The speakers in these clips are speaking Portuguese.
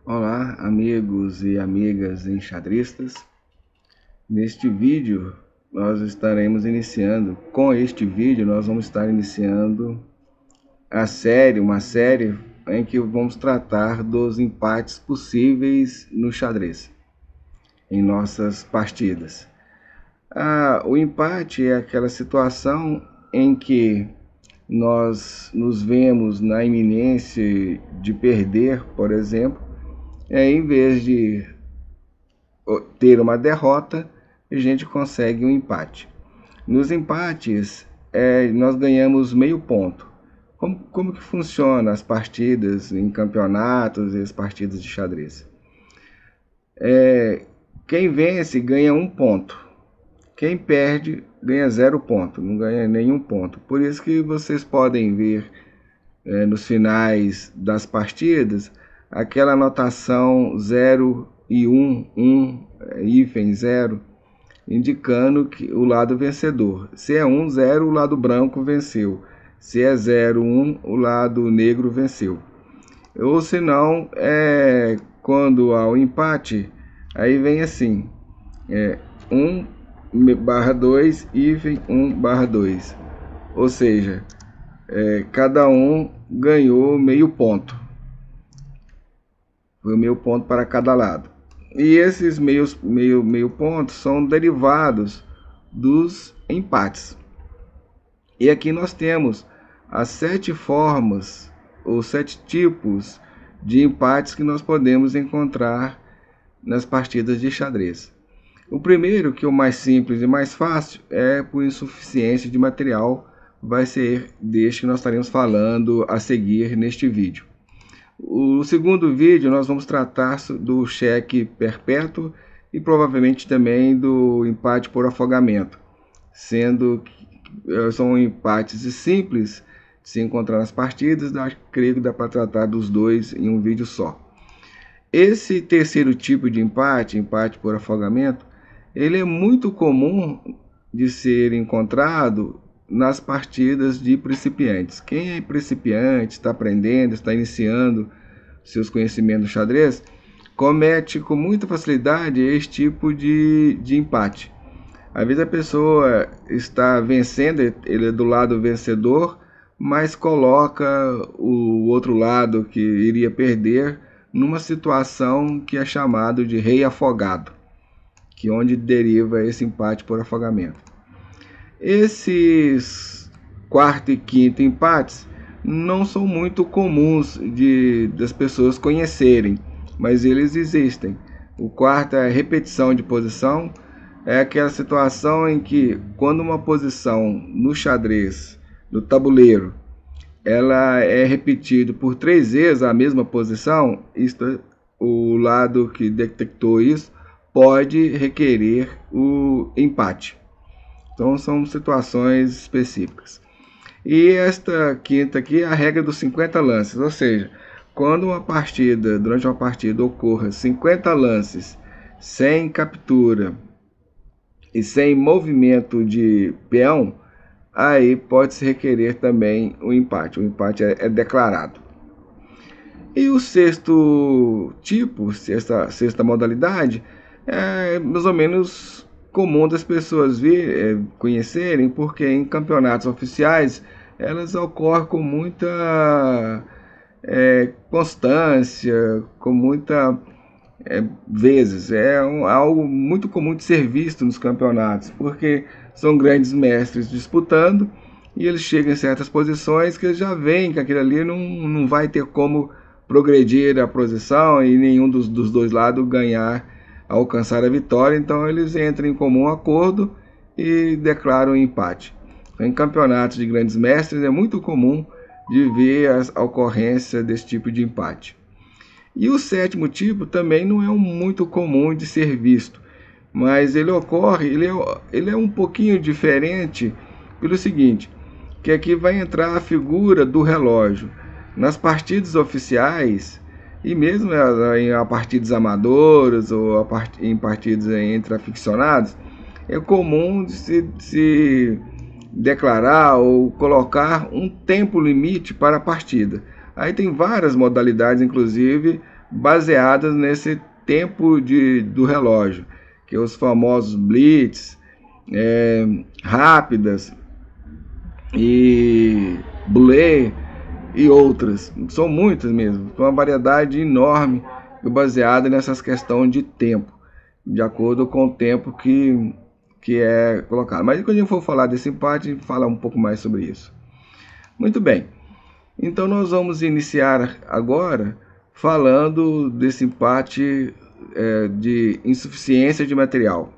Olá, amigos e amigas enxadristas. Neste vídeo, nós estaremos iniciando, com este vídeo, nós vamos estar iniciando uma série em que vamos tratar dos empates possíveis no xadrez, em nossas partidas. O empate é aquela situação em que nós nos vemos na iminência de perder, por exemplo, em vez de ter uma derrota, a gente consegue um empate. Nos empates, nós ganhamos meio ponto. Como que funciona as partidas em campeonatos e as partidas de xadrez? Quem vence ganha 1 ponto. Quem perde ganha 0 ponto, não ganha nenhum ponto. Por isso que vocês podem ver nos finais das partidas aquela anotação 0 e 1, hífen 0, indicando que o lado vencedor. Se é 1, 0, o lado branco venceu. Se é 0, 1, o lado negro venceu. Ou se não, quando há o empate, aí vem assim, 1/2, hífen 1/2. Ou seja, cada um ganhou meio ponto. Foi meio ponto para cada lado. E esses meio pontos são derivados dos empates. E aqui nós temos as 7 formas ou 7 tipos de empates que nós podemos encontrar nas partidas de xadrez. O primeiro, que é o mais simples e mais fácil, é por insuficiência de material, vai ser deste que nós estaremos falando a seguir neste vídeo. O segundo vídeo nós vamos tratar do cheque perpétuo e provavelmente também do empate por afogamento, sendo que são empates simples de se encontrar nas partidas, creio que dá para tratar dos dois em um vídeo só. Esse terceiro tipo de empate por afogamento, ele é muito comum de ser encontrado nas partidas de principiantes. Quem é principiante, está aprendendo, está iniciando seus conhecimentos no xadrez, comete com muita facilidade esse tipo de empate. Às vezes a pessoa está vencendo, ele é do lado vencedor, mas coloca o outro lado que iria perder numa situação que é chamado de rei afogado, que é onde deriva esse empate por afogamento. Esses quarto e quinto empates não são muito comuns das pessoas conhecerem, mas eles existem. O quarto é a repetição de posição, é aquela situação em que quando uma posição no xadrez, no tabuleiro, ela é repetida por 3 vezes a mesma posição, o lado que detectou isso pode requerer o empate. Então são situações específicas. E esta quinta aqui é a regra dos 50 lances, ou seja, quando durante uma partida ocorra 50 lances sem captura e sem movimento de peão, aí pode-se requerer também o empate. O empate é declarado. E o sexto tipo, sexta modalidade, é mais ou menos comum das pessoas conhecerem, porque em campeonatos oficiais elas ocorrem com muita constância, com muita vezes. Algo muito comum de ser visto nos campeonatos, porque são grandes mestres disputando e eles chegam em certas posições que eles já veem que aquilo ali não vai ter como progredir a posição e nenhum dos dois lados alcançar a vitória, então eles entram em comum acordo e declaram empate. Em campeonatos de grandes mestres é muito comum de ver a ocorrência desse tipo de empate. E o sétimo tipo também não é muito comum de ser visto, mas ele é um pouquinho diferente pelo seguinte, que aqui vai entrar a figura do relógio. Nas partidas oficiais, e mesmo em partidas amadoras ou em partidas entre aficionados, é comum de se declarar ou colocar um tempo limite para a partida. Aí tem várias modalidades, inclusive baseadas nesse tempo do relógio, que é os famosos blitz, rápidas e bullet e outras. São muitas mesmo, uma variedade enorme baseada nessas questões de tempo, de acordo com o tempo que é colocado. Mas quando a gente for falar desse empate, a gente fala um pouco mais sobre isso. Muito bem, então nós vamos iniciar agora falando desse empate de insuficiência de material.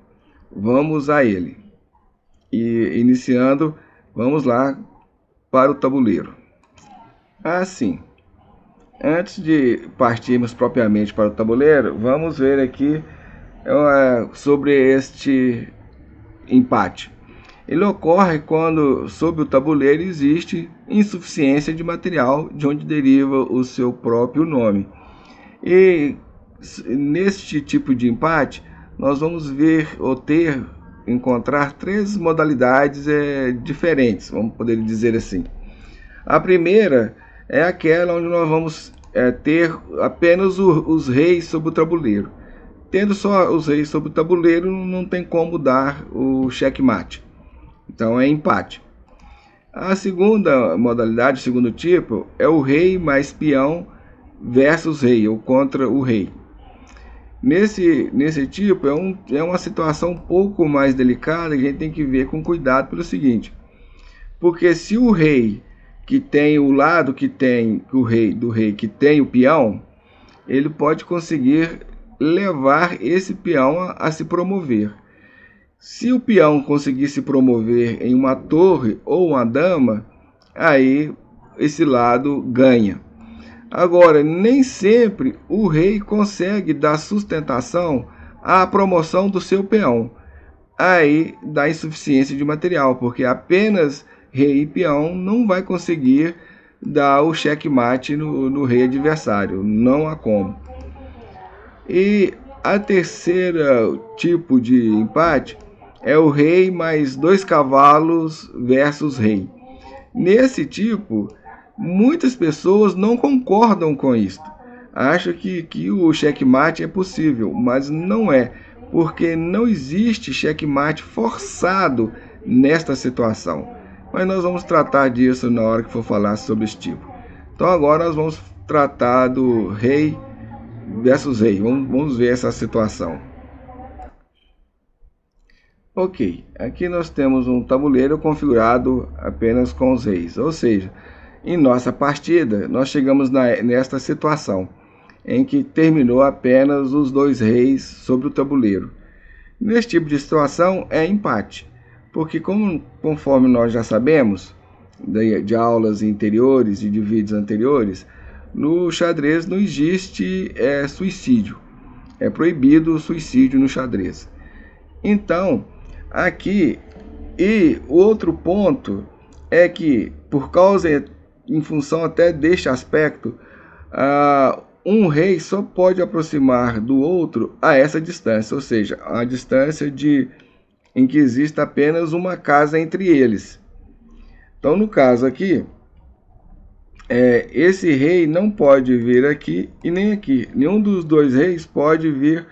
Vamos a ele. E iniciando, vamos lá para o tabuleiro. Assim, antes de partirmos propriamente para o tabuleiro, vamos ver aqui sobre este empate. Ele ocorre quando, sob o tabuleiro, existe insuficiência de material, de onde deriva o seu próprio nome. E neste tipo de empate, nós vamos ver ou encontrar três modalidades diferentes, vamos poder dizer assim. A primeira é aquela onde nós vamos ter apenas os reis sobre o tabuleiro. Tendo só os reis sobre o tabuleiro, não tem como dar o checkmate. Então é empate. A segunda modalidade, o segundo tipo, é o rei mais peão versus rei, ou contra o rei. Nesse tipo, é uma situação um pouco mais delicada, que a gente tem que ver com cuidado pelo seguinte. Porque se o rei que tem o lado que tem o rei do rei que tem o peão, ele pode conseguir levar esse peão a se promover. Se o peão conseguir se promover em uma torre ou uma dama, aí esse lado ganha. Agora, nem sempre o rei consegue dar sustentação à promoção do seu peão. Aí dá insuficiência de material, porque apenas rei e peão não vai conseguir dar o checkmate no rei adversário. Não há como. E a terceira tipo de empate é o rei mais 2 cavalos versus rei. Nesse tipo, muitas pessoas não concordam com isso. Acham que o checkmate é possível, mas não é, porque não existe checkmate forçado nesta situação. Mas nós vamos tratar disso na hora que for falar sobre esse tipo. Então agora nós vamos tratar do rei versus rei. Vamos ver essa situação. Ok, aqui nós temos um tabuleiro configurado apenas com os reis, ou seja, em nossa partida nós chegamos nesta situação, em que terminou apenas os 2 reis sobre o tabuleiro. Nesse tipo de situação é empate, porque conforme nós já sabemos, de aulas anteriores e de vídeos anteriores, no xadrez não existe suicídio, é proibido o suicídio no xadrez. Então, aqui, e o outro ponto é que, em função até deste aspecto, um rei só pode aproximar do outro a essa distância, ou seja, a distância em que existe apenas uma casa entre eles. Então, no caso aqui, esse rei não pode vir aqui e nem aqui. Nenhum dos 2 reis pode vir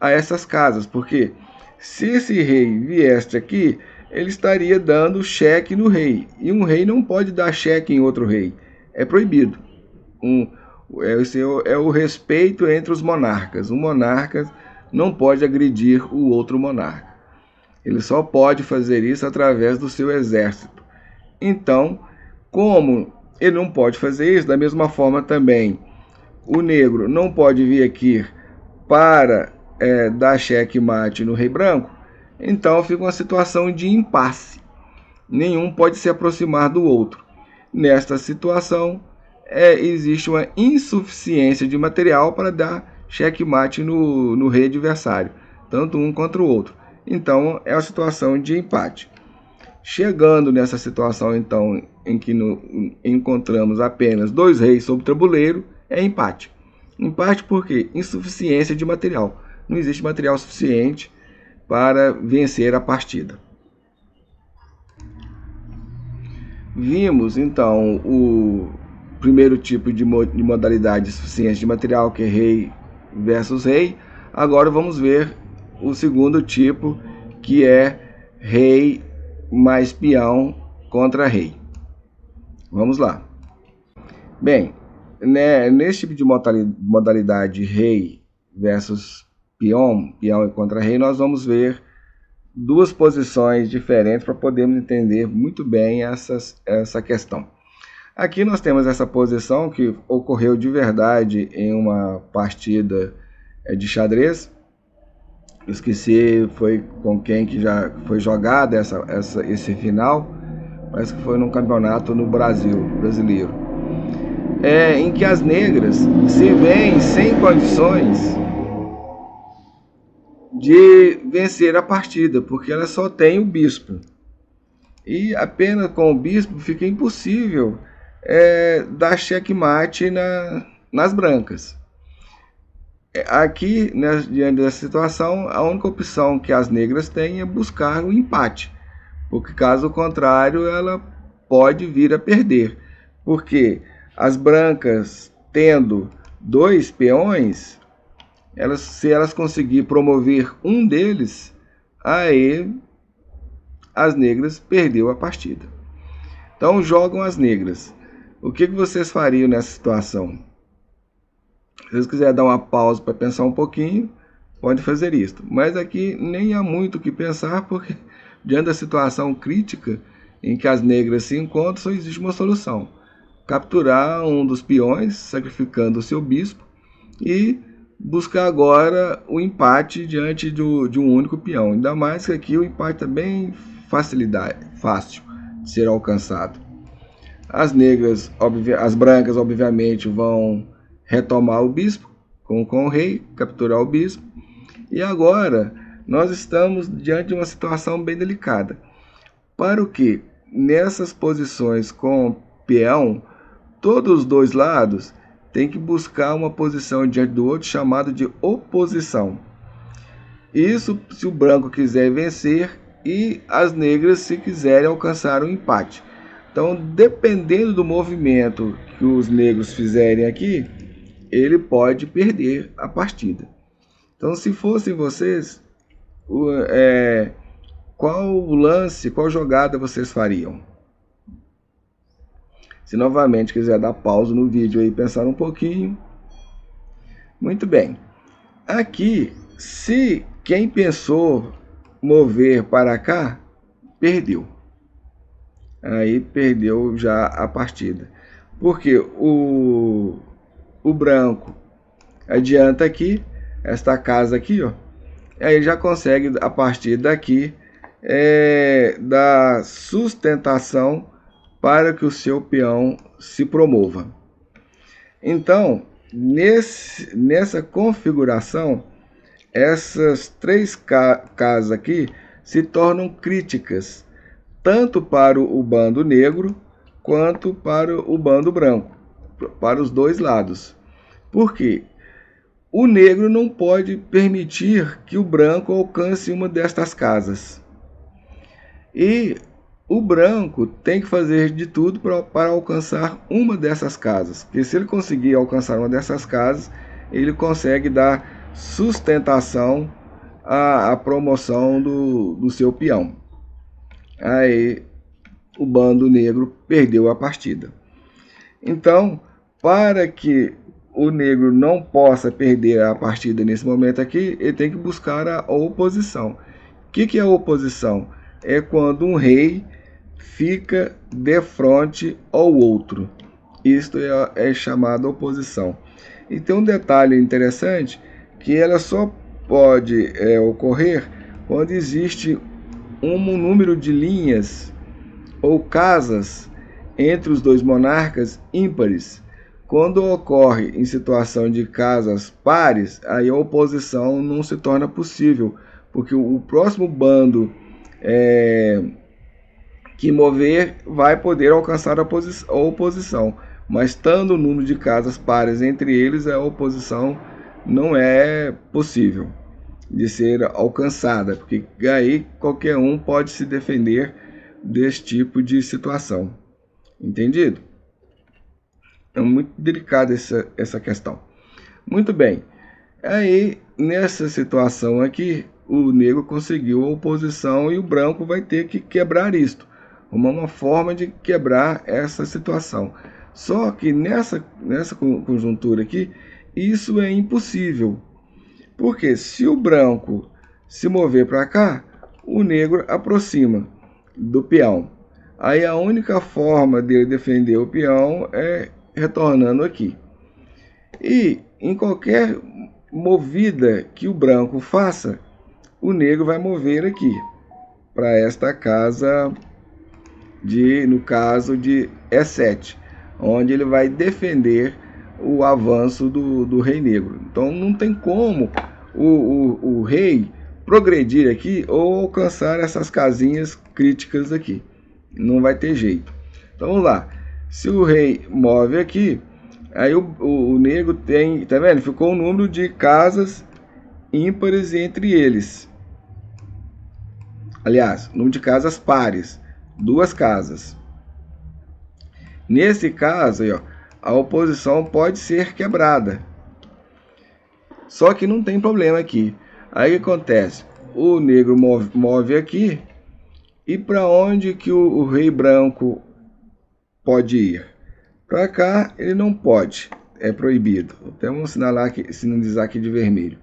a essas casas, porque se esse rei viesse aqui, ele estaria dando cheque no rei. E um rei não pode dar cheque em outro rei. É proibido. Esse é o respeito entre os monarcas. Um monarca não pode agredir o outro monarca. Ele só pode fazer isso através do seu exército. Então, como ele não pode fazer isso, da mesma forma também, o negro não pode vir aqui para dar checkmate no rei branco, então fica uma situação de impasse. Nenhum pode se aproximar do outro. Nesta situação, existe uma insuficiência de material para dar checkmate no rei adversário, tanto um contra o outro. Então, é uma situação de empate. Chegando nessa situação, então, em que encontramos apenas 2 reis sobre o tabuleiro, é empate. Empate por quê? Insuficiência de material. Não existe material suficiente para vencer a partida. Vimos, então, o primeiro tipo de modalidade de suficiência de material, que é rei versus rei. Agora vamos ver o segundo tipo, que é rei mais peão contra rei. Vamos lá. Bem, né, nesse tipo de modalidade rei versus peão contra rei, nós vamos ver duas posições diferentes para podermos entender muito bem essa questão. Aqui nós temos essa posição que ocorreu de verdade em uma partida de xadrez. Eu esqueci foi com quem que já foi jogada esse final. Parece que foi num campeonato no brasileiro. Em que as negras se veem sem condições de vencer a partida, porque ela só tem o bispo. E apenas com o bispo fica impossível dar checkmate nas brancas. Aqui, né, diante dessa situação, a única opção que as negras têm é buscar o empate, porque caso contrário ela pode vir a perder, porque as brancas tendo 2 peões, se elas conseguirem promover um deles, aí as negras perdeu a partida. Então jogam as negras. O que vocês fariam nessa situação? Se vocês quiserem dar uma pausa para pensar um pouquinho, pode fazer isso. Mas aqui nem há muito o que pensar, porque diante da situação crítica em que as negras se encontram, só existe uma solução: capturar um dos peões, sacrificando o seu bispo, e buscar agora o empate diante de um único peão. Ainda mais que aqui o empate é bem fácil de ser alcançado. As negras, as brancas, obviamente, vão retomar o bispo com o rei, capturar o bispo. E agora nós estamos diante de uma situação bem delicada. Para o que? Nessas posições com peão, todos os dois lados têm que buscar uma posição diante do outro chamada de oposição. Isso se o branco quiser vencer e as negras se quiserem alcançar um empate. Então, dependendo do movimento que os negros fizerem aqui, ele pode perder a partida. Então, se fossem vocês, qual lance, qual jogada vocês fariam? Se novamente quiser dar pausa no vídeo e pensar um pouquinho. Muito bem. Aqui, se quem pensou mover para cá, perdeu. Aí perdeu já a partida. Porque o branco adianta aqui, esta casa aqui, ó. Aí já consegue, a partir daqui, dar sustentação para que o seu peão se promova. Então, nessa configuração, essas 3 casas aqui se tornam críticas, tanto para o bando negro quanto para o bando branco, para os dois lados. Por quê? O negro não pode permitir que o branco alcance uma destas casas. E o branco tem que fazer de tudo para alcançar uma dessas casas. Porque se ele conseguir alcançar uma dessas casas, ele consegue dar sustentação à promoção do seu peão. Aí o bando negro perdeu a partida. Então, para que o negro não possa perder a partida nesse momento aqui, ele tem que buscar a oposição. O que é a oposição? É quando um rei fica de frente ao outro. Isto é chamado oposição. E tem um detalhe interessante, que ela só pode ocorrer quando existe um número de linhas ou casas entre os dois monarcas ímpares. Quando ocorre em situação de casas pares, aí a oposição não se torna possível, porque o próximo bando que mover vai poder alcançar a oposição, mas estando o número de casas pares entre eles, a oposição não é possível de ser alcançada, porque aí qualquer um pode se defender desse tipo de situação. Entendido? É muito delicada essa questão. Muito bem. Aí, nessa situação aqui, o negro conseguiu a oposição e o branco vai ter que quebrar isto. Uma forma de quebrar essa situação. Só que nessa conjuntura aqui, isso é impossível. Porque se o branco se mover para cá, o negro aproxima do peão. Aí a única forma dele defender o peão é retornando aqui. E em qualquer movida que o branco faça, o negro vai mover aqui para esta casa no caso de E7, onde ele vai defender o avanço do rei negro. Então não tem como o rei progredir aqui ou alcançar essas casinhas críticas aqui. Não vai ter jeito. Então vamos lá. Se o rei move aqui, aí o negro tem, tá vendo? Ficou um número de casas ímpares entre eles. Aliás, número de casas pares. 2 casas. Nesse caso, aí, ó, a oposição pode ser quebrada. Só que não tem problema aqui. Aí o que acontece? O negro move aqui. E para onde que o rei branco pode ir? Para cá ele não pode. É proibido. Até vamos sinalizar aqui de vermelho.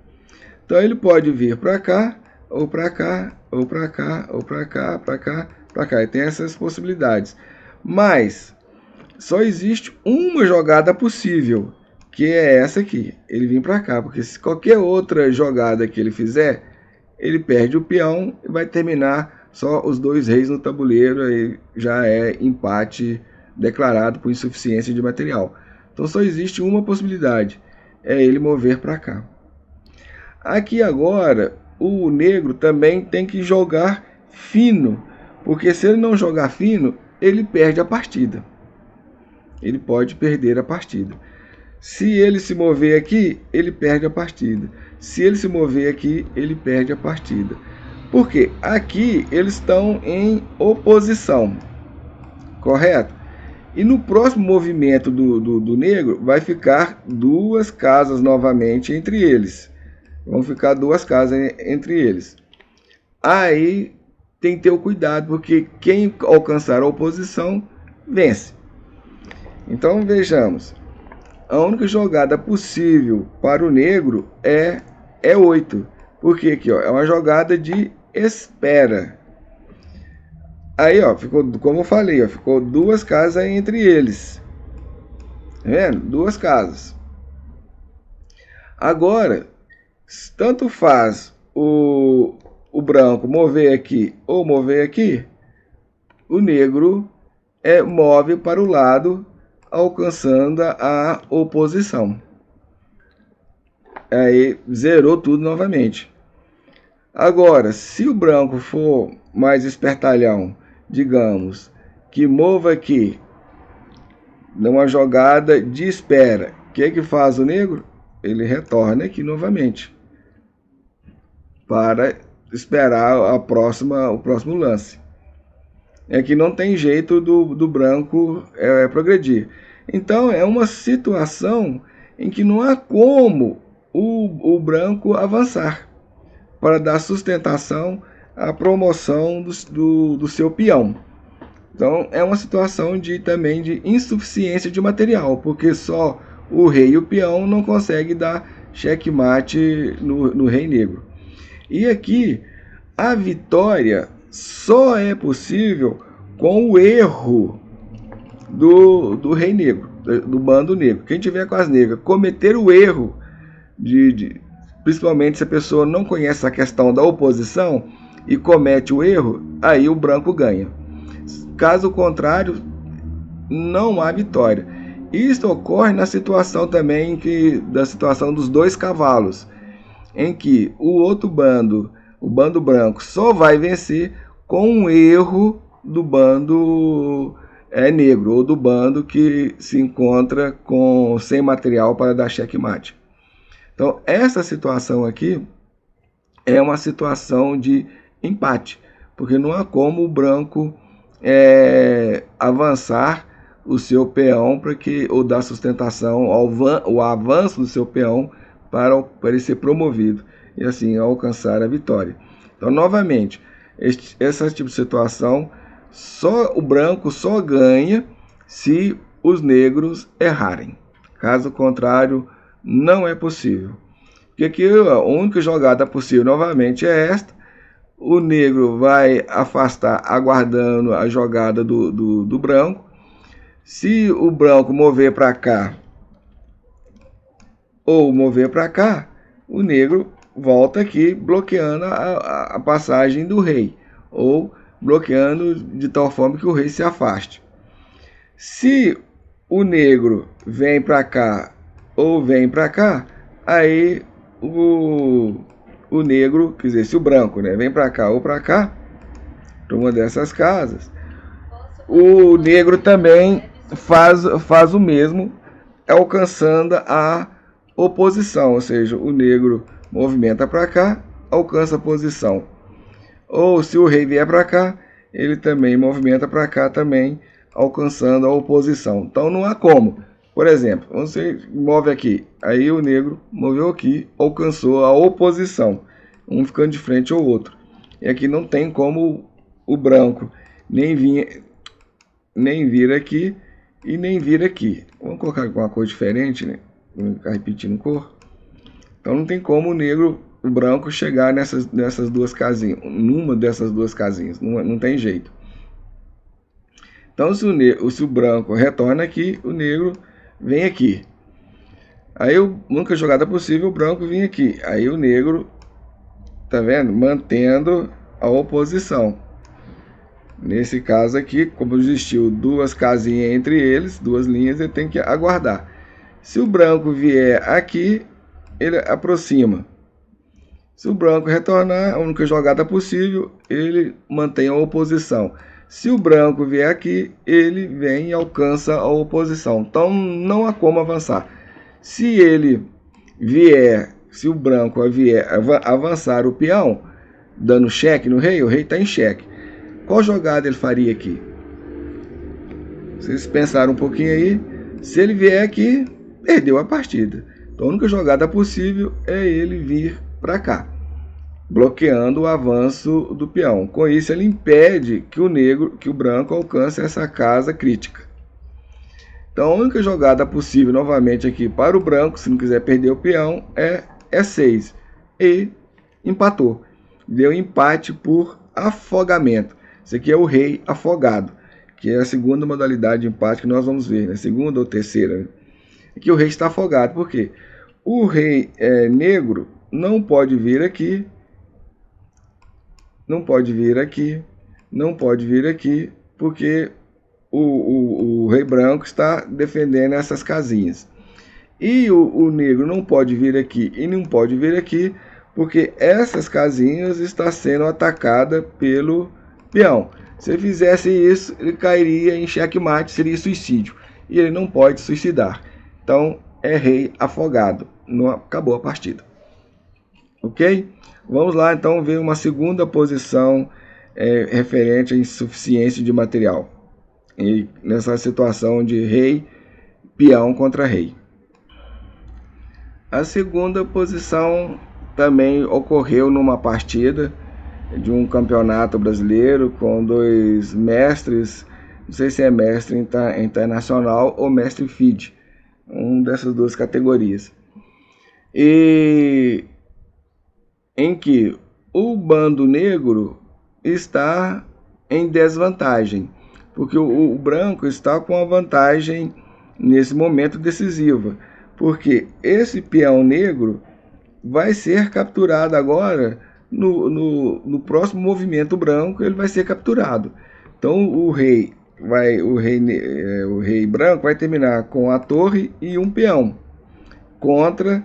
Então ele pode vir para cá, ou para cá, ou para cá, ou para cá, para cá, para cá. E tem essas possibilidades. Mas só existe uma jogada possível, que é essa aqui. Ele vir para cá, porque se qualquer outra jogada que ele fizer, ele perde o peão e vai terminar só os 2 reis no tabuleiro. Aí já é empate declarado por insuficiência de material. Então só existe uma possibilidade, é ele mover para cá. Aqui agora, o negro também tem que jogar fino, porque se ele não jogar fino, ele perde a partida. Ele pode perder a partida. Se ele se mover aqui, ele perde a partida. Se ele se mover aqui, ele perde a partida. Por quê? Aqui eles estão em oposição, correto? E no próximo movimento do negro, vai ficar 2 casas novamente entre eles. Vão ficar 2 casas entre eles. Aí tem que ter o cuidado, porque quem alcançar a oposição, vence. Então vejamos. A única jogada possível para o negro é 8. Porque aqui, ó, é uma jogada de espera. Aí, ó, ficou, como eu falei, ó, ficou 2 casas entre eles. Tá vendo? 2 casas. Agora, tanto faz o branco mover aqui ou mover aqui, o negro move para o lado, alcançando a oposição. Aí zerou tudo novamente. Agora, se o branco for mais espertalhão, digamos, que mova aqui, numa jogada de espera, o que faz o negro? Ele retorna aqui novamente, para esperar o próximo lance. É que não tem jeito do branco progredir. Então é uma situação em que não há como o branco avançar para dar sustentação à promoção do seu peão. Então é uma situação também de insuficiência de material, porque só o rei e o peão não conseguem dar checkmate no rei negro. E aqui a vitória só é possível com o erro do rei negro, do bando negro. Quem tiver com as negras cometer o erro principalmente se a pessoa não conhece a questão da oposição e comete o erro, aí o branco ganha. Caso contrário, não há vitória. Isso ocorre na situação também da situação dos 2 cavalos, em que o outro bando, o bando branco, só vai vencer com um erro do bando negro, ou do bando que se encontra sem material para dar checkmate. Então, essa situação aqui é uma situação de empate, porque não há como o branco avançar o seu peão para que, ou dar sustentação ao avanço do seu peão para ele ser promovido e assim alcançar a vitória. Então, novamente, esse tipo de situação, só o branco só ganha se os negros errarem. Caso contrário, não é possível. Porque aqui a única jogada possível novamente é esta. O negro vai afastar aguardando a jogada do branco. Se o branco mover para cá ou mover para cá, o negro volta aqui bloqueando a passagem do rei, ou bloqueando de tal forma que o rei se afaste. Se o negro vem para cá ou vem para cá, aí o negro, quer dizer, se o branco, né, vem para cá ou para cá, para uma dessas casas, o negro também faz o mesmo, alcançando a oposição, ou seja, o negro movimenta para cá, alcança a posição. Ou se o rei vier para cá, ele também movimenta para cá também, alcançando a oposição. Então não há como. Por exemplo, você move aqui, aí o negro moveu aqui, alcançou a oposição, um ficando de frente ao outro. E aqui não tem como o branco nem vir aqui e nem vir aqui. Vamos colocar alguma cor diferente, né? Vamos ficar repetindo cor. Então não tem como o branco chegar nessas duas casinhas, numa dessas duas casinhas, não tem jeito. Então se o branco retorna aqui, o negro vem aqui. Aí a única jogada possível, o branco vem aqui. Aí o negro, tá vendo? Mantendo a oposição. Nesse caso aqui, como existiu duas casinhas entre eles, duas linhas, ele tem que aguardar. Se o branco vier aqui, ele aproxima. Se o branco retornar, a única jogada possível, ele mantém a oposição. Se o branco vier aqui, ele vem e alcança a oposição. Então não há como avançar. Se o branco vier avançar o peão, dando cheque no rei, o rei está em cheque. Qual jogada ele faria aqui? Vocês pensaram um pouquinho aí. Se ele vier aqui, perdeu a partida. Então a única jogada possível é ele vir para cá, bloqueando o avanço do peão. Com isso ele impede que o branco alcance essa casa crítica. Então a única jogada possível novamente aqui para o branco, se não quiser perder o peão, é E6. E empatou. Deu empate por afogamento. Esse aqui é o rei afogado, que é a segunda modalidade de empate que nós vamos ver, né? Segunda ou terceira. Né? Aqui o rei está afogado. Por quê? O rei negro não pode vir aqui, não pode vir aqui, não pode vir aqui, porque o rei branco está defendendo essas casinhas. E o negro não pode vir aqui e não pode vir aqui, porque essas casinhas estão sendo atacadas pelo peão. Se ele fizesse isso, ele cairia em xeque-mate, seria suicídio. E ele não pode suicidar. Então, é rei afogado. Não, acabou a partida. Ok? Vamos lá, então, ver uma segunda posição referente à insuficiência de material. E nessa situação de rei, peão contra rei. A segunda posição também ocorreu numa partida de um campeonato brasileiro com dois mestres, não sei se é mestre internacional ou mestre FIDE, um dessas duas categorias. E em que o bando negro está em desvantagem, porque o branco está com a vantagem nesse momento decisiva, porque esse peão negro vai ser capturado agora no próximo movimento branco, ele vai ser capturado. Então o rei branco vai terminar com a torre e um peão contra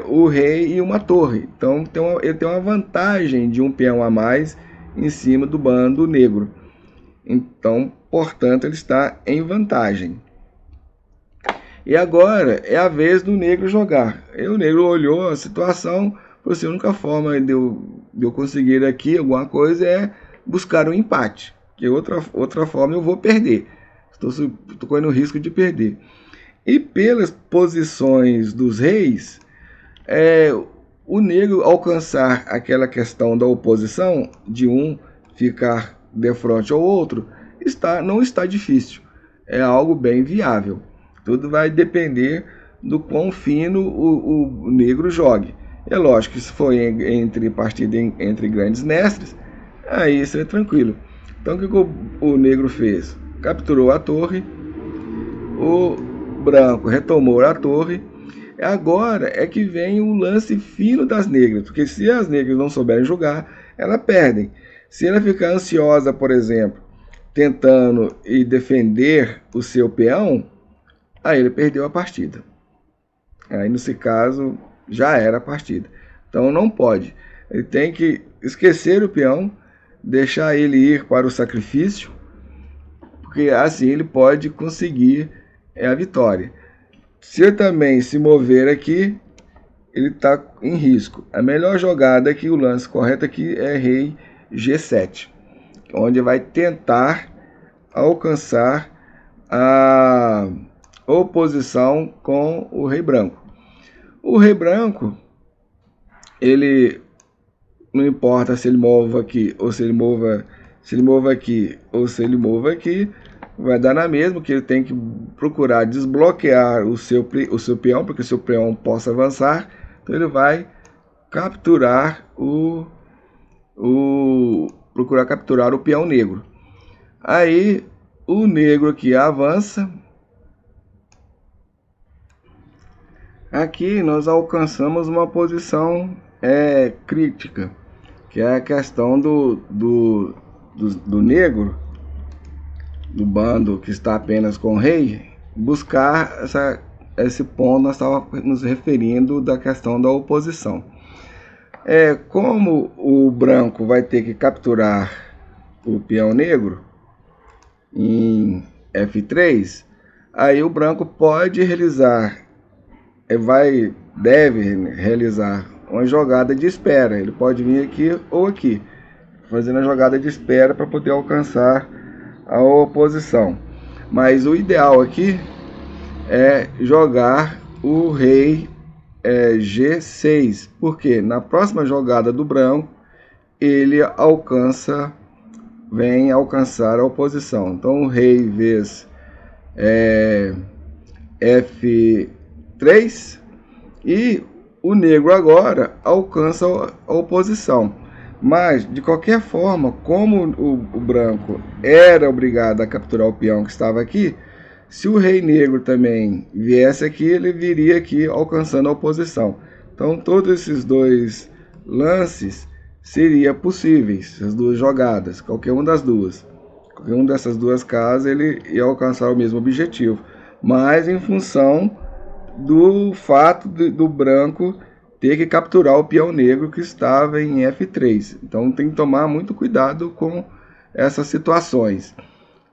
o rei e uma torre. Então ele tem uma vantagem de um peão a mais em cima do bando negro. Então, portanto, ele está em vantagem. E agora é a vez do negro jogar. E o negro olhou a situação, falou assim: a única forma de eu conseguir aqui alguma coisa é buscar um empate, que outra forma eu vou perder. estou correndo o risco de perder. E pelas posições dos reis, o negro alcançar aquela questão da oposição, de um ficar de frente ao outro, não está difícil. É algo bem viável. Tudo vai depender do quão fino o negro jogue. É lógico que se for partida entre grandes mestres, aí isso é tranquilo. Então o que o negro fez? Capturou a torre, o branco retomou a torre. Agora é que vem o lance fino das negras, porque se as negras não souberem jogar, elas perdem. Se ela ficar ansiosa, por exemplo, tentando defender o seu peão, aí ele perdeu a partida. Aí nesse caso já era a partida. Então não pode. Ele tem que esquecer o peão, deixar ele ir para o sacrifício, porque assim ele pode conseguir a vitória. Se ele também se mover aqui, ele está em risco. A melhor jogada aqui, o lance correto aqui é rei G7, onde vai tentar alcançar a oposição com o rei branco. O rei branco, ele não importa se ele mova aqui ou se ele mova aqui ou se ele mova aqui, vai dar na mesma, que ele tem que procurar desbloquear o seu peão, para que o seu peão possa avançar. Então ele vai capturar procurar capturar o peão negro. Aí o negro aqui avança. Aqui nós alcançamos uma posição crítica, que é a questão do negro, do bando que está apenas com o rei, buscar esse ponto. Nós estávamos nos referindo da questão da oposição. Como o branco vai ter que capturar o peão negro em F3, aí o branco pode realizar, deve realizar uma jogada de espera. Ele pode vir aqui ou aqui, fazendo a jogada de espera para poder alcançar a oposição. Mas o ideal aqui é jogar o rei G6, porque na próxima jogada do branco ele vem alcançar a oposição. Então o rei vezes F3 e o negro agora alcança a oposição. Mas, de qualquer forma, como o branco era obrigado a capturar o peão que estava aqui, se o rei negro também viesse aqui, ele viria aqui alcançando a oposição. Então, todos esses dois lances seriam possíveis, as duas jogadas, qualquer uma das duas. Qualquer uma dessas duas casas, ele ia alcançar o mesmo objetivo. Mas em função do fato do branco ter que capturar o peão negro que estava em F3. Então tem que tomar muito cuidado com essas situações.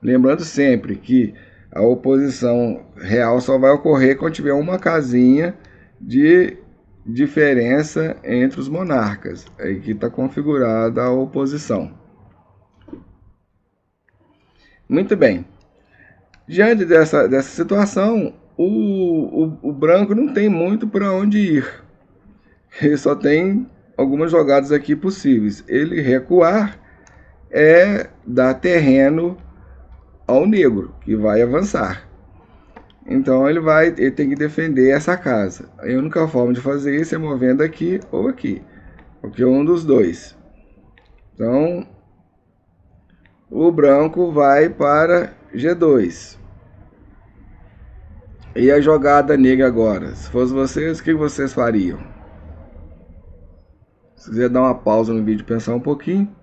Lembrando sempre que a oposição real só vai ocorrer quando tiver uma casinha de diferença entre os monarcas. Aí que está configurada a oposição. Muito bem. Diante dessa situação, o branco não tem muito para onde ir. Ele só tem algumas jogadas aqui possíveis. Ele recuar é dar terreno ao negro, que vai avançar. Então ele tem que defender essa casa. A única forma de fazer isso é movendo aqui ou aqui, porque um dos dois. Então o branco vai para G2. E a jogada negra agora? Se fosse vocês, o que vocês fariam? Se quiser dar uma pausa no vídeo, pensar um pouquinho.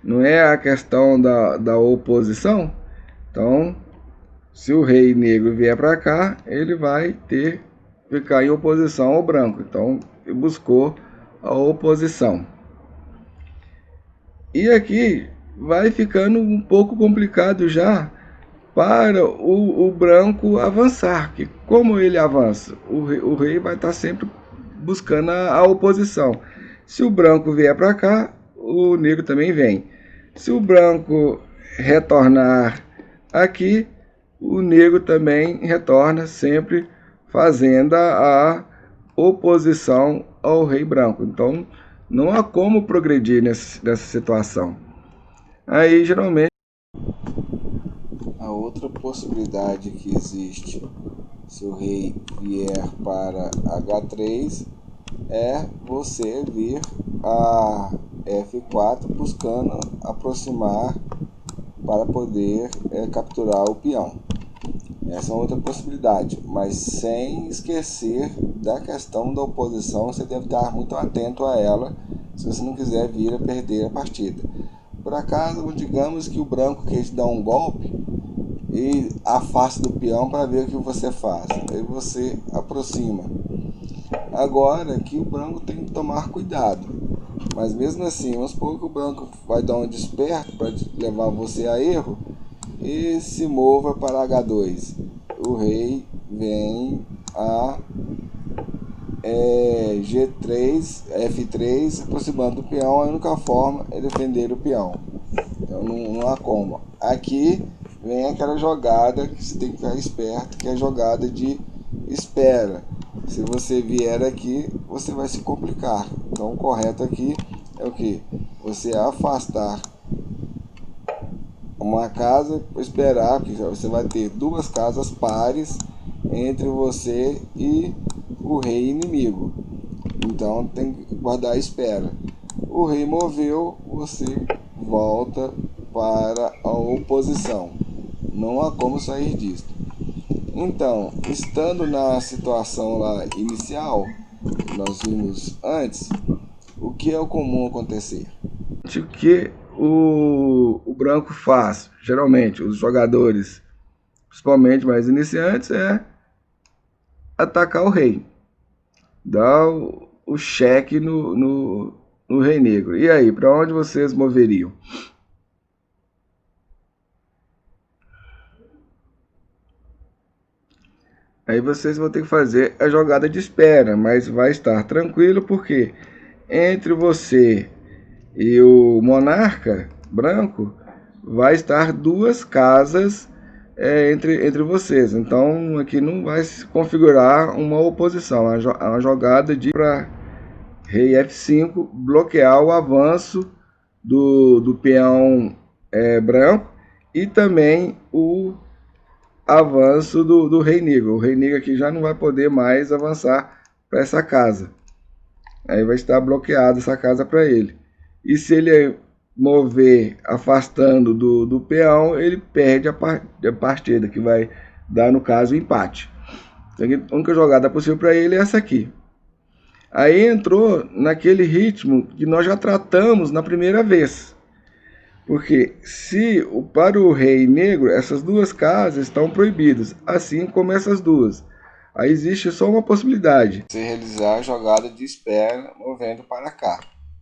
Não é a questão da oposição? Então, se o rei negro vier para cá, ele vai ficar em oposição ao branco. Então, ele buscou a oposição. E aqui vai ficando um pouco complicado já para o branco avançar. Que como ele avança? O rei vai estar sempre buscando a oposição. Se o branco vier para cá, o negro também vem. Se o branco retornar aqui, o negro também retorna sempre fazendo a oposição ao rei branco. Então, não há como progredir nessa situação. Aí, geralmente, a outra possibilidade que existe, se o rei vier para H3, é você vir a F4 buscando aproximar para poder capturar o peão. Essa é outra possibilidade, mas sem esquecer da questão da oposição, você deve estar muito atento a ela, se você não quiser vir a perder a partida. Por acaso, digamos que o branco quer te dar um golpe e afasta do peão para ver o que você faz. Aí você aproxima. Agora aqui o branco tem que tomar cuidado, mas mesmo assim, vamos supor que o branco vai dar um desperto para levar você a erro e se mova para H2. O rei vem a G3, F3, aproximando do peão. A única forma é defender o peão. Então não há como. Aqui vem aquela jogada que você tem que ficar esperto, que é a jogada de espera. Se você vier aqui, você vai se complicar. Então o correto aqui é o que? Você afastar uma casa, esperar, porque você vai ter duas casas pares entre você e o rei inimigo. Então tem que guardar a espera. O rei moveu, você volta para a oposição. Não há como sair disso. Então, estando na situação lá inicial, que nós vimos antes, o que é o comum acontecer? o que o branco faz, geralmente, os jogadores, principalmente mais iniciantes, é atacar o rei. Dar o cheque no rei negro. E aí, para onde vocês moveriam? Aí vocês vão ter que fazer a jogada de espera, mas vai estar tranquilo porque entre você e o monarca branco vai estar duas casas entre vocês. Então aqui não vai se configurar uma oposição, é uma jogada de para rei F5 bloquear o avanço do peão branco e também o avanço do rei negro. O rei negro aqui já não vai poder mais avançar para essa casa. Aí vai estar bloqueada essa casa para ele. E se ele mover afastando do peão, ele perde a partida, que vai dar, no caso, o empate. Então, a única jogada possível para ele é essa aqui. Aí entrou naquele ritmo que nós já tratamos na primeira vez. Porque se para o rei negro essas duas casas estão proibidas, assim como essas duas. Aí existe só uma possibilidade. Você realizar a jogada de espera movendo para cá.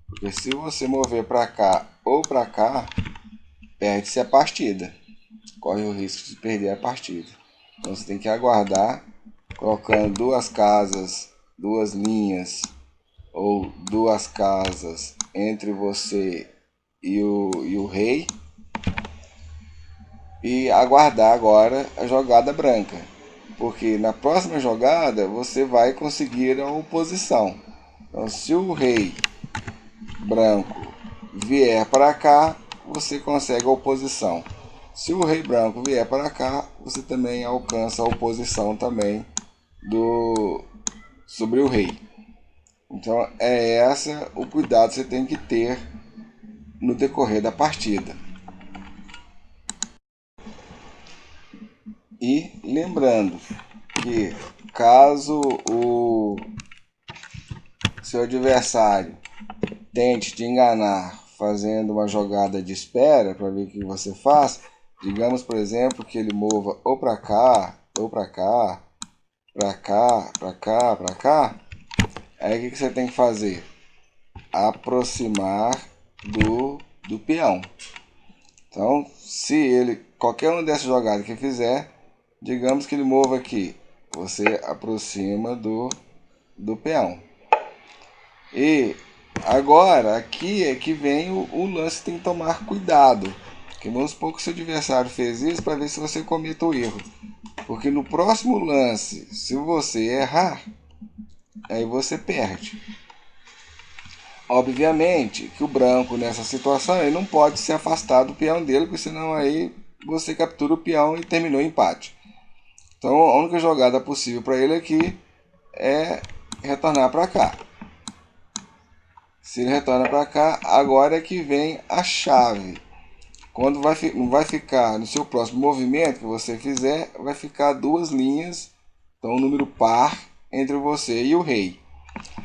Porque se você mover para cá ou para cá, perde-se a partida. Corre o risco de perder a partida. Então você tem que aguardar, colocando duas casas, duas linhas ou duas casas entre você e o rei, e aguardar agora a jogada branca, porque na próxima jogada você vai conseguir a oposição. Então, se o rei branco vier para cá, você consegue a oposição. Se o rei branco vier para cá, você também alcança a oposição também sobre o rei. Então é essa o cuidado que você tem que ter no decorrer da partida. E lembrando que caso o seu adversário tente te enganar fazendo uma jogada de espera para ver o que você faz, digamos, por exemplo, que ele mova ou para cá, ou para cá, para cá, para cá, para cá, aí o que você tem que fazer? Aproximar do peão. Então, se ele, qualquer uma dessas jogadas que fizer, digamos que ele mova aqui, você aproxima do peão. E agora, aqui é que vem o lance que tem que tomar cuidado. Porque vamos supor que seu adversário fez isso para ver se você cometa o erro. Porque no próximo lance, se você errar, aí você perde. Obviamente que o branco nessa situação ele não pode se afastar do peão dele, porque senão aí você captura o peão e terminou o empate. Então a única jogada possível para ele aqui é retornar para cá. Se ele retorna para cá, agora é que vem a chave. Quando vai ficar no seu próximo movimento que você fizer, vai ficar duas linhas, então um número par entre você e o rei.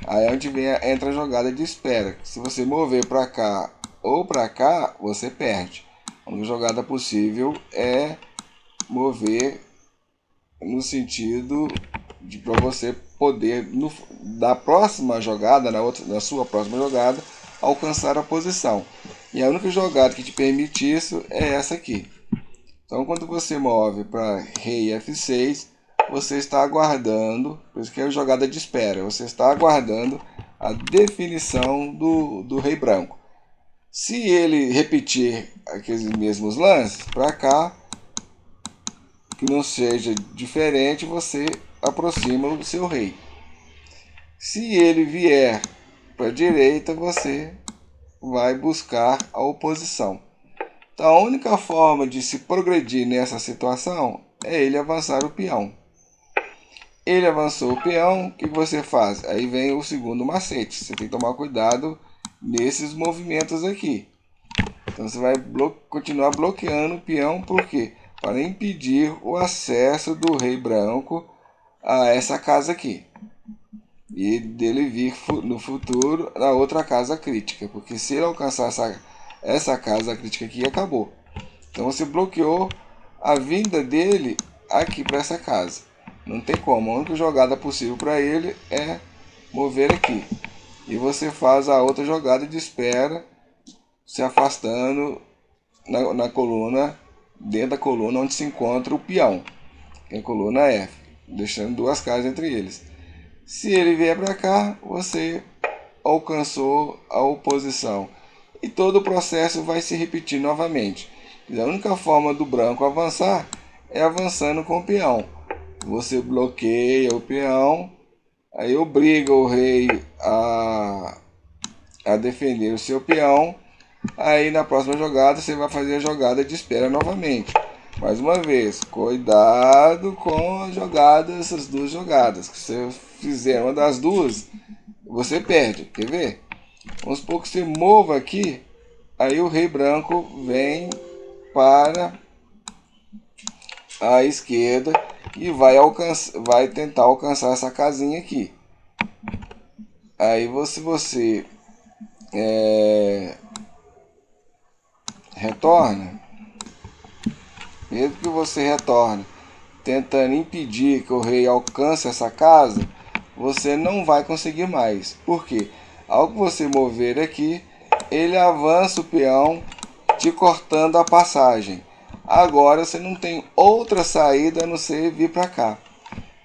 Aí é onde entra a jogada de espera. Se você mover para cá ou para cá, você perde. A única jogada possível é mover no sentido de para você poder da próxima jogada, na sua próxima jogada, alcançar a posição. E a única jogada que te permite isso é essa aqui. Então quando você move para rei F6, você está aguardando, por isso que é a jogada de espera, você está aguardando a definição do rei branco. Se ele repetir aqueles mesmos lances para cá, que não seja diferente, você aproxima o seu rei. Se ele vier para a direita, você vai buscar a oposição. Então a única forma de se progredir nessa situação é ele avançar o peão. Ele avançou o peão, o que você faz? Aí vem o segundo macete. Você tem que tomar cuidado nesses movimentos aqui. Então você vai continuar bloqueando o peão, por quê? Para impedir o acesso do rei branco a essa casa aqui. E dele vir no futuro na outra casa crítica. Porque se ele alcançar essa casa crítica aqui, acabou. Então você bloqueou a vinda dele aqui para essa casa. Não tem como. A única jogada possível para ele é mover aqui. E você faz a outra jogada de espera, se afastando na coluna, dentro da coluna onde se encontra o peão, que é a coluna F, deixando duas casas entre eles. Se ele vier para cá, você alcançou a oposição. E todo o processo vai se repetir novamente. A única forma do branco avançar é avançando com o peão. Você bloqueia o peão, aí obriga o rei a defender o seu peão. Aí na próxima jogada você vai fazer a jogada de espera novamente. Mais uma vez, cuidado com as jogadas, essas duas jogadas. Se você fizer uma das duas, você perde. Quer ver? Vamos supor que você mova aqui, aí o rei branco vem para a esquerda e vai tentar alcançar essa casinha aqui. Aí você retorna, mesmo que você retorne tentando impedir que o rei alcance essa casa, você não vai conseguir mais. Por quê? Ao que você mover aqui, ele avança o peão, te cortando a passagem. Agora você não tem outra saída a não ser vir para cá.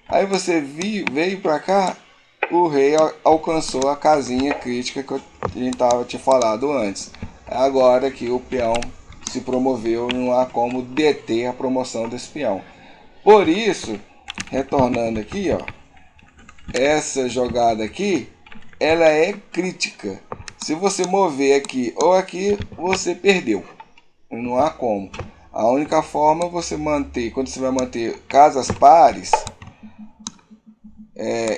Aí você veio para cá, o rei alcançou a casinha crítica que a gente tinha falado antes. Agora que o peão se promoveu, não há como deter a promoção desse peão. Por isso, retornando aqui, ó, essa jogada aqui, ela é crítica. Se você mover aqui ou aqui, você perdeu. Não há como. A única forma é você manter, quando você vai manter casas pares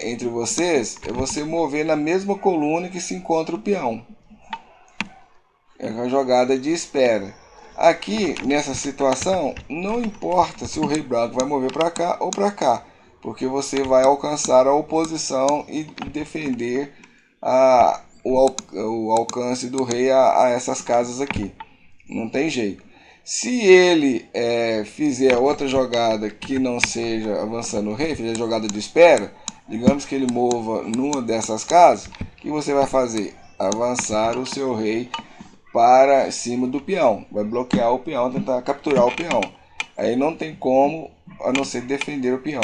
entre vocês, é você mover na mesma coluna que se encontra o peão. É uma jogada de espera. Aqui, nessa situação, não importa se o rei branco vai mover para cá ou para cá, porque você vai alcançar a oposição e defender o alcance do rei a essas casas aqui. Não tem jeito. Se ele fizer outra jogada que não seja avançando o rei, fizer jogada de espera, digamos que ele mova numa dessas casas, o que você vai fazer? Avançar o seu rei para cima do peão, vai bloquear o peão, tentar capturar o peão. Aí não tem como a não ser defender o peão.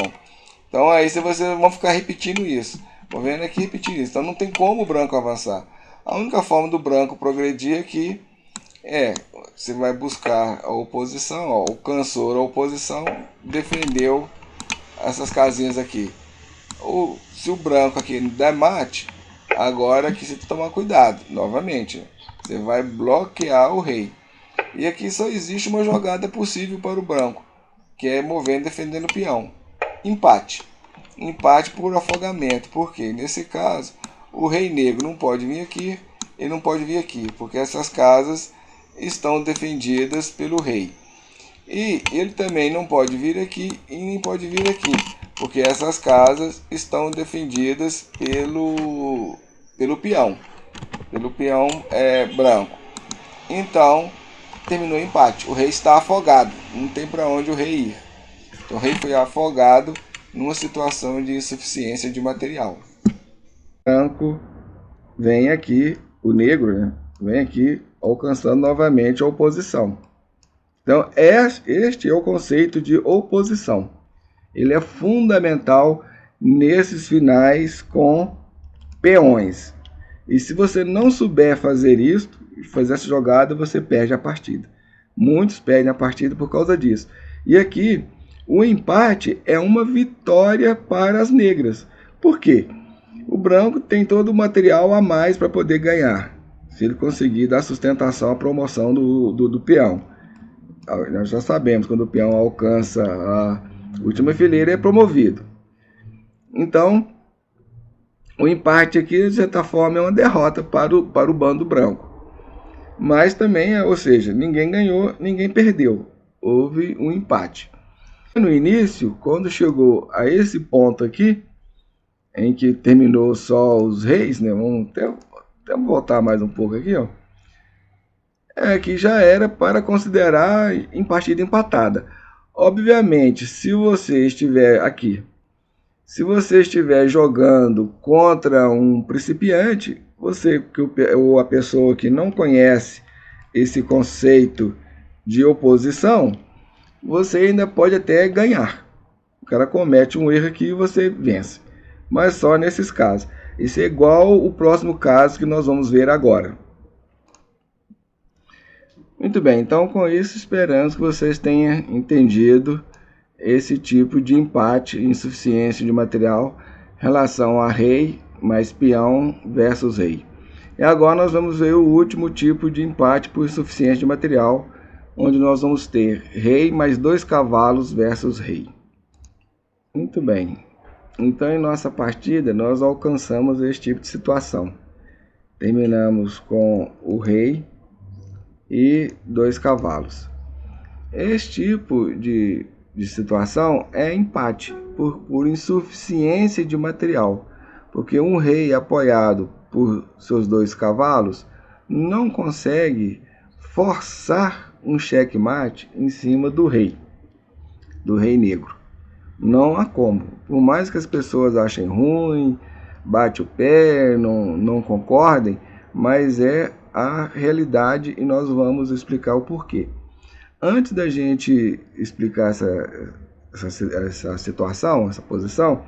Então aí vocês vão ficar repetindo isso, movendo aqui, repetindo isso. Então não tem como o branco avançar. A única forma do branco progredir aqui Você vai buscar a oposição, ó, alcançou a oposição, defendeu essas casinhas aqui. Ou se o branco aqui der mate, agora aqui você tem que tomar cuidado, novamente. Você vai bloquear o rei. E aqui só existe uma jogada possível para o branco, que é movendo e defendendo o peão. Empate. Empate por afogamento, porque nesse caso o rei negro não pode vir aqui, ele não pode vir aqui, porque essas casas estão defendidas pelo rei. E ele também não pode vir aqui e nem pode vir aqui, porque essas casas estão defendidas pelo peão. Pelo peão branco. Então, terminou o empate. O rei está afogado. Não tem para onde o rei ir. Então, o rei foi afogado numa situação de insuficiência de material. O branco vem aqui, o negro, né? Vem aqui alcançando novamente a oposição. Então, este é o conceito de oposição. Ele é fundamental nesses finais com peões. E se você não souber fazer isso, fazer essa jogada, você perde a partida. Muitos perdem a partida por causa disso. E aqui, o empate é uma vitória para as negras. Por quê? O branco tem todo o material a mais para poder ganhar, se ele conseguir dar sustentação à promoção do peão. Nós já sabemos, quando o peão alcança a última fileira, é promovido. Então, o empate aqui, de certa forma, é uma derrota para o bando branco. Mas também, ou seja, ninguém ganhou, ninguém perdeu. Houve um empate. No início, quando chegou a esse ponto aqui, em que terminou só os reis, né? Vamos até voltar mais um pouco aqui, ó. Que já era para considerar em partida empatada. Obviamente, se você estiver aqui, se você estiver jogando contra um principiante, ou a pessoa que não conhece esse conceito de oposição, você ainda pode até ganhar. O cara comete um erro aqui e você vence. Mas só nesses casos. Isso é igual o próximo caso que nós vamos ver agora. Muito bem, então com isso esperamos que vocês tenham entendido esse tipo de empate e insuficiência de material em relação a rei mais peão versus rei. E agora nós vamos ver o último tipo de empate por insuficiência de material, onde nós vamos ter rei mais 2 cavalos versus rei. Muito bem, então em nossa partida nós alcançamos esse tipo de situação. Terminamos com o rei e 2 cavalos. Esse tipo de situação é empate por insuficiência de material, porque um rei apoiado por seus 2 cavalos não consegue forçar um checkmate em cima do rei negro. Não há como. Por mais que as pessoas achem ruim, bate o pé, não concordem, mas é a realidade e nós vamos explicar o porquê. Antes da gente explicar essa situação, essa posição,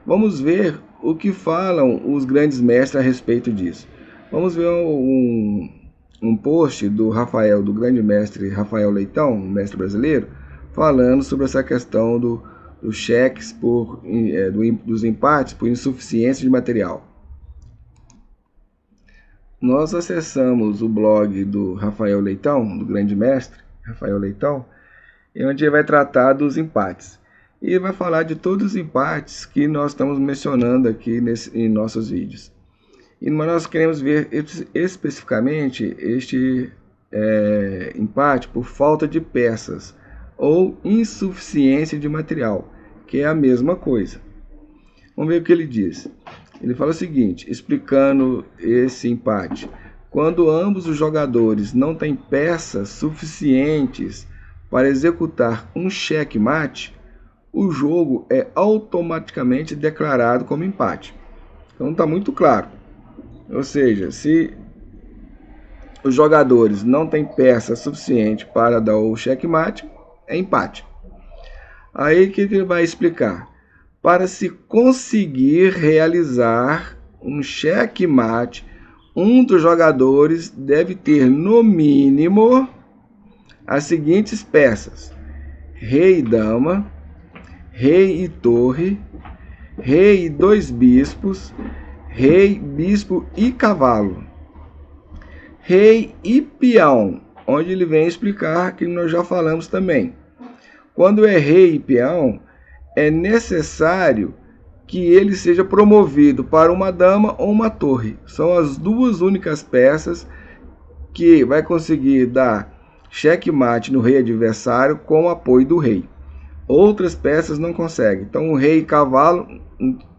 vamos ver o que falam os grandes mestres a respeito disso. Vamos ver um post do grande mestre Rafael Leitão, um mestre brasileiro, falando sobre essa questão dos cheques, dos empates por insuficiência de material. Nós acessamos o blog do Rafael Leitão, do grande mestre Rafael Leitão, onde ele vai tratar dos empates. E ele vai falar de todos os empates que nós estamos mencionando aqui em nossos vídeos. Mas nós queremos ver especificamente este empate por falta de peças ou insuficiência de material, que é a mesma coisa. Vamos ver o que ele diz. Ele fala o seguinte, explicando esse empate. Quando ambos os jogadores não têm peças suficientes para executar um checkmate, o jogo é automaticamente declarado como empate. Então está muito claro. Ou seja, se os jogadores não têm peça suficiente para dar o checkmate, é empate. Aí que ele vai explicar. Para se conseguir realizar um checkmate, um dos jogadores deve ter no mínimo as seguintes peças: rei e dama, rei e torre, rei e 2 bispos, rei, bispo e cavalo, rei e peão, onde ele vem explicar que nós já falamos também. Quando é rei e peão, é necessário que ele seja promovido para uma dama ou uma torre. São as duas únicas peças que vai conseguir dar checkmate no rei adversário com o apoio do rei. Outras peças não conseguem. Então, o rei e cavalo,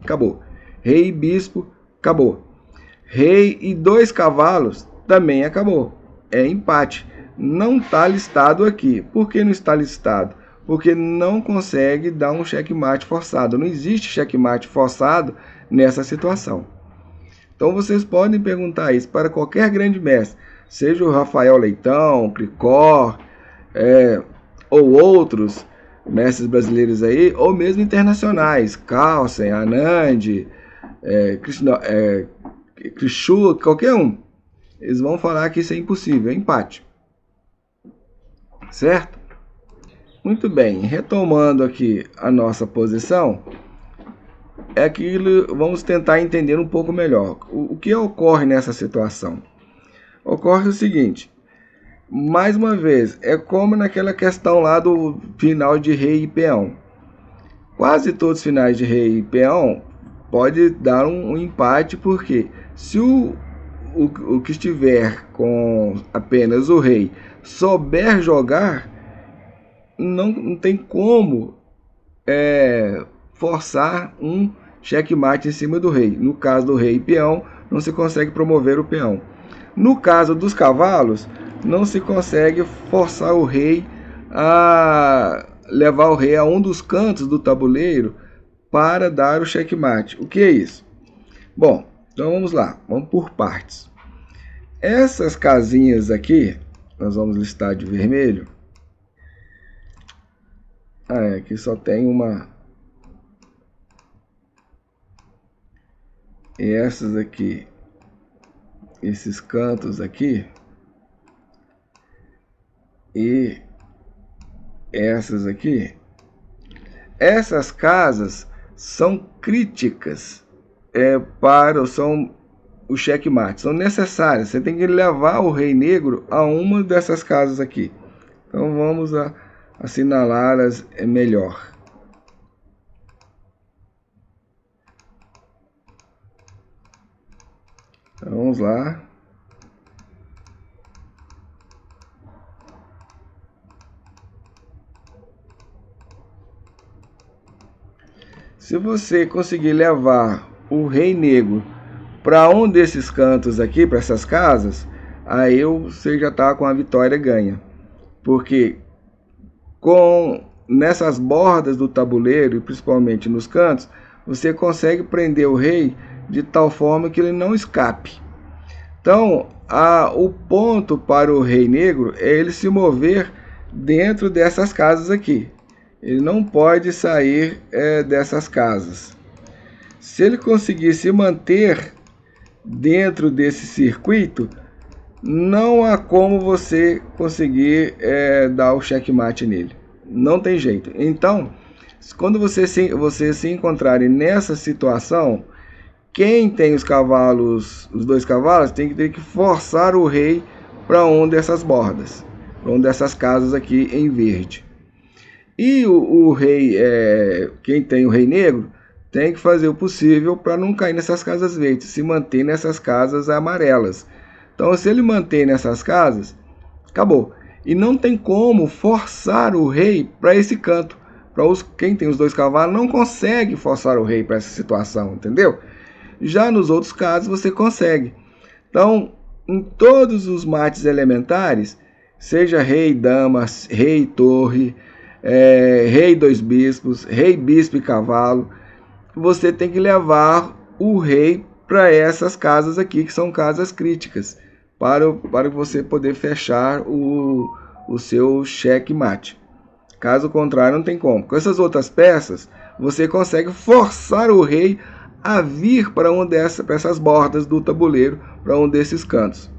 acabou. Rei e bispo, acabou. Rei e 2 cavalos, também acabou. É empate. Não está listado aqui. Por que não está listado? Porque não consegue dar um checkmate forçado. Não existe checkmate forçado nessa situação. Então vocês podem perguntar isso para qualquer grande mestre, seja o Rafael Leitão, Cricor, ou outros mestres brasileiros aí, ou mesmo internacionais, Carlsen, Anand, Krishu, qualquer um. Eles vão falar que isso é impossível, é empate. Certo? Muito bem, retomando aqui a nossa posição, vamos tentar entender um pouco melhor. O que ocorre nessa situação? Ocorre o seguinte, mais uma vez, é como naquela questão lá do final de rei e peão. Quase todos os finais de rei e peão pode dar um empate, porque se o que estiver com apenas o rei souber jogar, não tem como forçar um checkmate em cima do rei. No caso do rei e peão, não se consegue promover o peão. No caso dos cavalos, não se consegue forçar o rei a levar o rei a um dos cantos do tabuleiro para dar o checkmate. O que é isso? Bom, então vamos lá, vamos por partes. Essas casinhas aqui, nós vamos listar de vermelho. Aqui só tem uma. E essas aqui, esses cantos aqui, e essas aqui, essas casas são críticas são o checkmate, são necessárias. Você tem que levar o rei negro a uma dessas casas aqui. Então vamos assinalar-as melhor. Então, vamos lá. Se você conseguir levar o rei negro para um desses cantos aqui, para essas casas, aí você já está com a vitória ganha. Porque nessas bordas do tabuleiro, e principalmente nos cantos, você consegue prender o rei de tal forma que ele não escape. Então, o ponto para o rei negro é ele se mover dentro dessas casas aqui. Ele não pode sair dessas casas. Se ele conseguir se manter dentro desse circuito, não há como você conseguir dar o checkmate nele. Não tem jeito. Então, quando vocês se encontrarem nessa situação, quem tem os cavalos, os 2 cavalos, tem que ter que forçar o rei para uma dessas bordas, para uma dessas casas aqui em verde. E o rei, quem tem o rei negro, tem que fazer o possível para não cair nessas casas verdes, se manter nessas casas amarelas. Então, se ele manter nessas casas, acabou. E não tem como forçar o rei para esse canto. Quem tem os 2 cavalos não consegue forçar o rei para essa situação, entendeu? Já nos outros casos você consegue. Então, em todos os mates elementares, seja rei, dama, rei, torre, rei, 2 bispos, rei, bispo e cavalo, você tem que levar o rei para essas casas aqui, que são casas críticas, para você poder fechar o seu checkmate. Caso contrário, não tem como. Com essas outras peças, você consegue forçar o rei a vir para essas bordas do tabuleiro, para um desses cantos.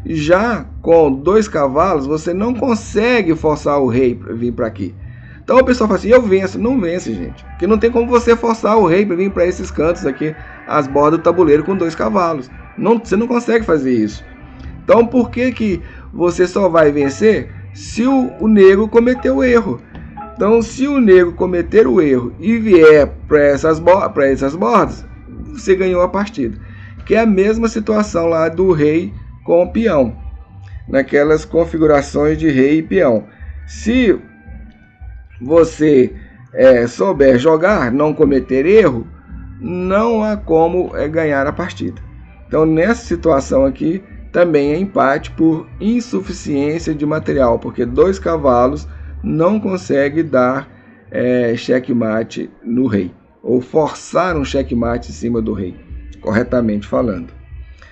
Já com 2 cavalos, você não consegue forçar o rei para vir para aqui. Então o pessoal fala assim, eu venço. Não vence, gente. Porque não tem como você forçar o rei para vir para esses cantos aqui, as bordas do tabuleiro com 2 cavalos. Você não consegue fazer isso. Então por que você só vai vencer se o negro cometer o erro? Então se o negro cometer o erro e vier para essas bordas, você ganhou a partida. Que é a mesma situação lá do rei com o peão, naquelas configurações de rei e peão. Se você souber jogar, não cometer erro, não há como ganhar a partida. Então nessa situação aqui também é empate por insuficiência de material, porque 2 cavalos não consegue dar checkmate no rei, ou forçar um checkmate em cima do rei, corretamente falando.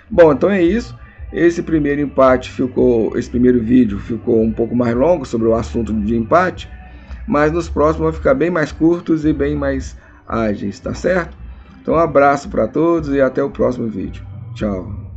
Bom, então é isso. Esse primeiro vídeo ficou um pouco mais longo sobre o assunto de empate, mas nos próximos vão ficar bem mais curtos e bem mais ágeis, tá certo? Então um abraço para todos e até o próximo vídeo. Tchau.